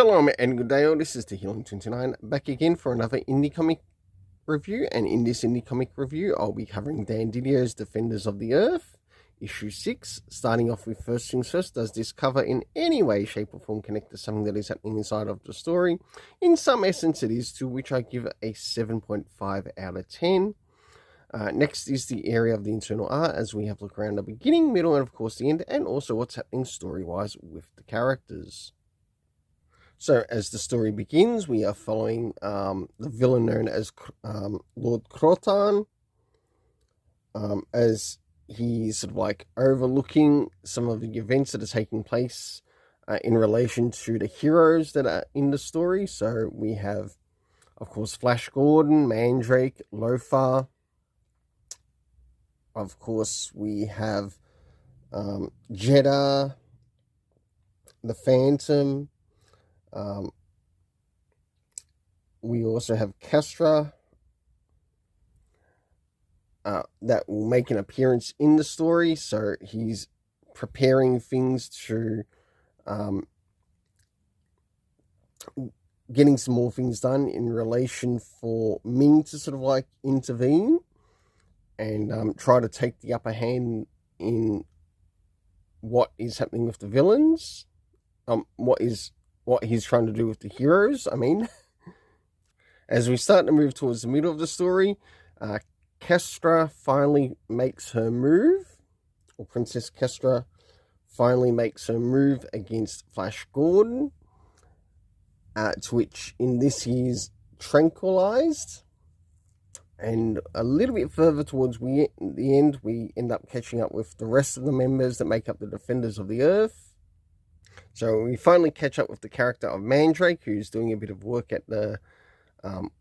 Shalom and good day all, this is the Healing29 back again for another indie comic review, and in this indie comic review I'll be covering Dan Didio's Defenders of the Earth, issue 6. Starting off with first things first, does this cover in any way, shape or form connect to something that is happening inside of the story? In some essence it is, to which I give a 7.5 out of 10. Next is the area of the internal art, as we have a look around the beginning, middle and of course the end, and also what's happening story-wise with the characters. So as the story begins, we are following the villain known as Lord Crotan, as he's sort of like overlooking some of the events that are taking place in relation to the heroes that are in the story. So we have, of course, Flash Gordon, Mandrake, Lothar. Of course, we have Jeddah, the Phantom. We also have Castra that will make an appearance in the story. So he's preparing things to getting some more things done in relation for Ming to sort of like intervene and try to take the upper hand in what is happening with the villains. What he's trying to do with the heroes, I mean. As we start to move towards the middle of the story, Castra finally makes her move, or Princess Castra finally makes her move against Flash Gordon, to which in this he is tranquilized. And a little bit further towards the end, we end up catching up with the rest of the members that make up the Defenders of the Earth. So we finally catch up with the character of Mandrake, who's doing a bit of work at the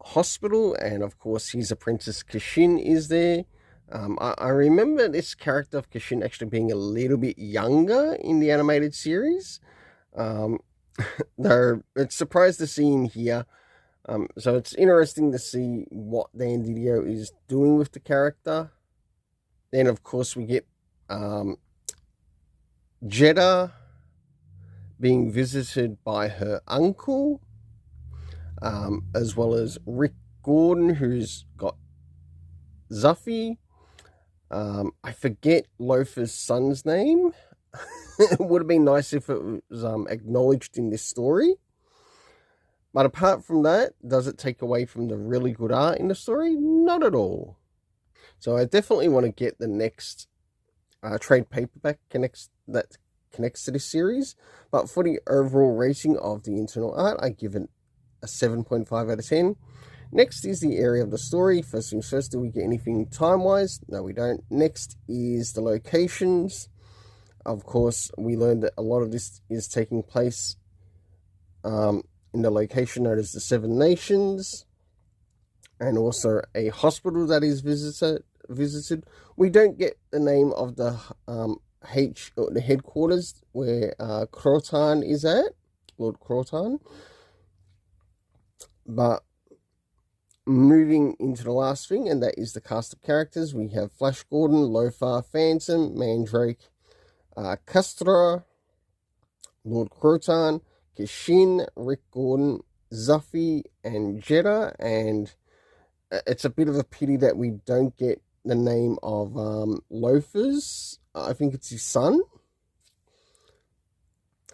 hospital, and of course his apprentice Kashin is there. I remember this character of Kashin actually being a little bit younger in the animated series, though it's surprised to see him here. So it's interesting to see what Dan Didio is doing with the character. Then of course we get Jeddah being visited by her uncle, as well as Rick Gordon, who's got Zuffy. I forget Lothar's son's name. It would have been nice if it was acknowledged in this story. But apart from that, does it take away from the really good art in the story? Not at all. I definitely want to get the next trade paperback that connects to this series. But for the overall rating of the internal art, I give it a 7.5 out of 10. Next is the area of the story. First things first, do we get anything time-wise? No, we don't. Next is the locations. Of course, we learned that a lot of this is taking place in the location known as the Seven Nations, and also a hospital that is visited. We don't get the name of the the headquarters where Crotan is at, Lord Crotan. But moving into the last thing, and that is the cast of characters. We have Flash Gordon, Lothar, Phantom, Mandrake, Castra, Lord Crotan, Kashin, Rick Gordon, Zuffy, and Jeddah. And it's a bit of a pity that we don't get the name of Lothar's, I think it's his son,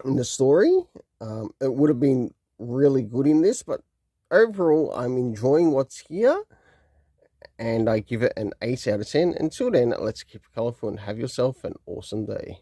in the story. It would have been really good in this, but overall I'm enjoying what's here, and I give it an 8 out of 10. Until then, let's keep it colourful and have yourself an awesome day.